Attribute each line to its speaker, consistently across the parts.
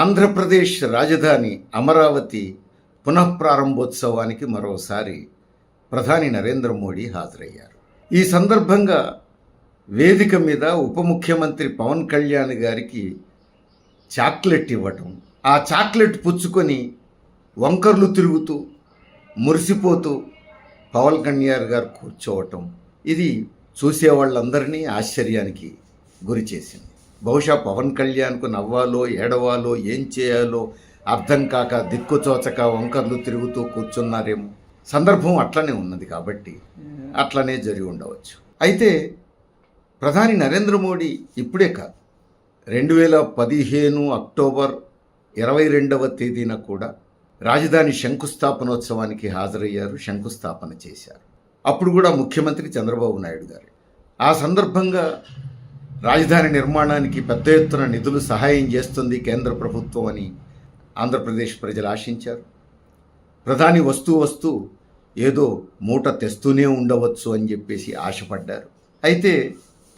Speaker 1: ఆంధ్రప్రదేశ్ రాజధాని అమరావతి పునఃప్రారంభోత్సవానికి మరోసారి ప్రధాని నరేంద్ర మోడీ హాజరయ్యారు. ఈ సందర్భంగా వేదిక మీద ఉప ముఖ్యమంత్రి పవన్ కళ్యాణ్ గారికి చాక్లెట్ ఇవ్వటం, ఆ చాక్లెట్ పుచ్చుకొని వంకర్లు తిరుగుతూ మురిసిపోతూ పవన్ కళ్యాణ్ గారు కూర్చోవటం, ఇది చూసేవాళ్ళందరినీ ఆశ్చర్యానికి గురి చేసింది. బహుశా పవన్ కళ్యాణ్కు నవ్వాలో ఏడవాలో ఏం చేయాలో అర్థం కాక దిక్కుచోచక వంకర్లు తిరుగుతూ కూర్చున్నారేమో. సందర్భం అట్లనే ఉన్నది కాబట్టి అట్లనే జరిగి ఉండవచ్చు. అయితే ప్రధాని నరేంద్ర మోడీ ఇప్పుడే కాదు, 2015 అక్టోబర్ 22వ తేదీన కూడా రాజధాని శంకుస్థాపనోత్సవానికి హాజరయ్యారు, శంకుస్థాపన చేశారు. అప్పుడు కూడా ముఖ్యమంత్రి చంద్రబాబు నాయుడు గారు. ఆ సందర్భంగా రాజధాని నిర్మాణానికి పెద్ద ఎత్తున నిధులు సహాయం చేస్తుంది కేంద్ర ప్రభుత్వం అని ఆంధ్రప్రదేశ్ ప్రజలు ఆశించారు. ప్రధాని వస్తూ ఏదో మూట తెస్తూనే ఉండవచ్చు అని చెప్పేసి ఆశపడ్డారు. అయితే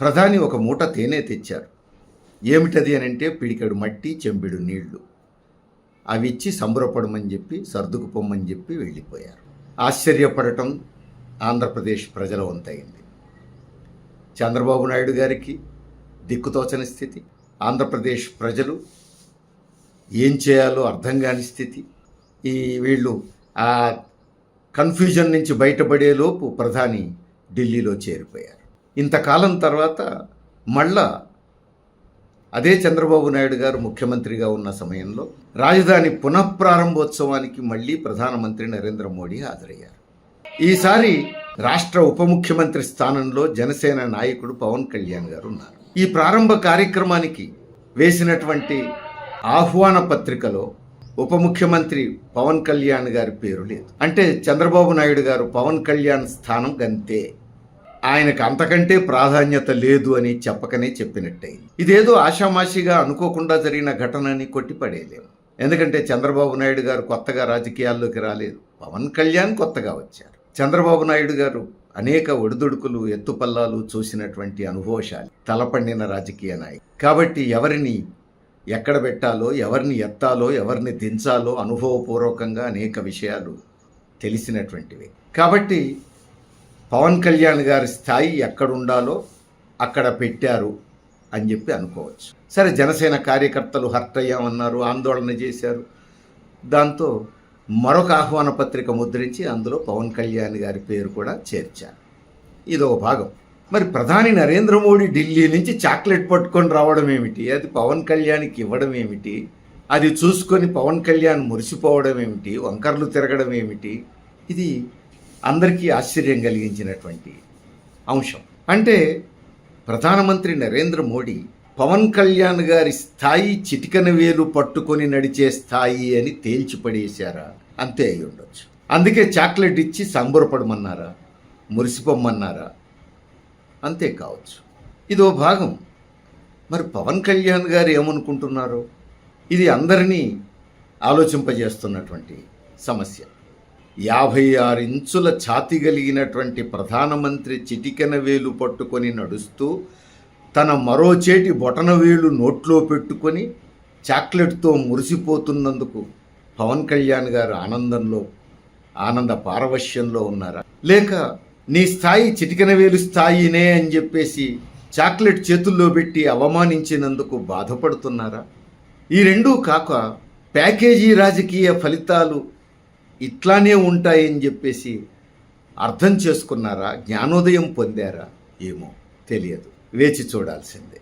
Speaker 1: ప్రధాని ఒక మూట తేనె తెచ్చారు. ఏమిటది అని అంటే పిడికెడు మట్టి, చెంబిడు నీళ్లు. అవి ఇచ్చి సంబరపడమని చెప్పి, సర్దుకుపోమ్మని చెప్పి వెళ్ళిపోయారు. ఆశ్చర్యపడటం ఆంధ్రప్రదేశ్ ప్రజల వంతైంది. చంద్రబాబు నాయుడు గారికి దిక్కుతోచని స్థితి, ఆంధ్రప్రదేశ్ ప్రజలు ఏం చేయాలో అర్థం కాని స్థితి. వీళ్ళు ఆ కన్ఫ్యూజన్ నుంచి బయటపడేలోపు ప్రధాని ఢిల్లీలో చేరిపోయారు. ఇంతకాలం తర్వాత మళ్ళా అదే చంద్రబాబు నాయుడు గారు ముఖ్యమంత్రిగా ఉన్న సమయంలో రాజధాని పునఃప్రారంభోత్సవానికి మళ్ళీ ప్రధానమంత్రి నరేంద్ర మోడీ హాజరయ్యారు. ఈసారి రాష్ట్ర ఉప ముఖ్యమంత్రి స్థానంలో జనసేన నాయకుడు పవన్ కళ్యాణ్ గారు ఉన్నారు. ఈ ప్రారంభ కార్యక్రమానికి వేసినటువంటి ఆహ్వాన పత్రికలో ఉప ముఖ్యమంత్రి పవన్ కళ్యాణ్ గారి పేరు లేదు. అంటే చంద్రబాబు నాయుడు గారు పవన్ కళ్యాణ్ స్థానం గంతే, ఆయనకు అంతకంటే ప్రాధాన్యత లేదు అని చెప్పకనే చెప్పినట్టయింది. ఇదేదో ఆషామాషిగా అనుకోకుండా జరిగిన ఘటన అని కొట్టిపడేయలేము. ఎందుకంటే చంద్రబాబు నాయుడు గారు కొత్తగా రాజకీయాల్లోకి రాలేదు, పవన్ కళ్యాణ్ కొత్తగా వచ్చారు. చంద్రబాబు నాయుడు గారు అనేక ఒడిదుడుకులు, ఎత్తుపల్లాలు చూసినటువంటి అనుభవశాలి, తలపండిన రాజకీయ నాయకుడు. కాబట్టి ఎవరిని ఎక్కడ పెట్టాలో, ఎవరిని ఎత్తాలో, ఎవరిని దించాలో అనుభవపూర్వకంగా అనేక విషయాలు తెలిసినటువంటివి. కాబట్టి పవన్ కళ్యాణ్ గారి స్థాయి ఎక్కడుండాలో అక్కడ పెట్టారు అని చెప్పి అనుకోవచ్చు. సరే, జనసేన కార్యకర్తలు హర్ట్ అయ్యామన్నారు, ఆందోళన చేశారు. దాంతో మరొక ఆహ్వాన పత్రిక ముద్రించి అందులో పవన్ కళ్యాణ్ గారి పేరు కూడా చేర్చారు. ఇదో భాగం. మరి ప్రధాని నరేంద్ర మోడీ ఢిల్లీ నుంచి చాక్లెట్ పట్టుకొని రావడం ఏమిటి, అది పవన్ కళ్యాణ్కి ఇవ్వడం ఏమిటి, అది చూసుకొని పవన్ కళ్యాణ్ మురిసిపోవడం ఏమిటి, వంకర్లు తిరగడం ఏమిటి, ఇది అందరికీ ఆశ్చర్యం కలిగించినటువంటి అంశం. అంటే ప్రధానమంత్రి నరేంద్ర మోడీ పవన్ కళ్యాణ్ గారి స్థాయి చిటికన వేలు పట్టుకొని నడిచే స్థాయి అని తేల్చిపడేశారా? అంతే అయి ఉండొచ్చు. అందుకే చాక్లెట్ ఇచ్చి సంబరపడమన్నారా, మురిసిపోమ్మన్నారా? అంతే కావచ్చు. ఇదో భాగం. మరి పవన్ కళ్యాణ్ గారు ఏమనుకుంటున్నారో ఇది అందరినీ ఆలోచింపజేస్తున్నటువంటి సమస్య. 56 ఇంచుల ఛాతీ కలిగినటువంటి ప్రధానమంత్రి చిటికెన వేలు పట్టుకొని నడుస్తూ తన మరో చేటి బొటన వేలు నోట్లో పెట్టుకొని చాక్లెట్తో మురిసిపోతున్నందుకు పవన్ కళ్యాణ్ గారు ఆనంద పారవశ్యంలో ఉన్నారా? లేక నీ స్థాయి చిటికెన వేలు స్థాయినే అని చెప్పేసి చాక్లెట్ చేతుల్లో పెట్టి అవమానించినందుకు బాధపడుతున్నారా? ఈ రెండూ కాక ప్యాకేజీ రాజకీయ ఫలితాలు ఇట్లానే ఉంటాయని చెప్పేసి అర్థం చేసుకున్నారా? జ్ఞానోదయం పొందారా? ఏమో తెలియదు, వేచి చూడాల్సిందే.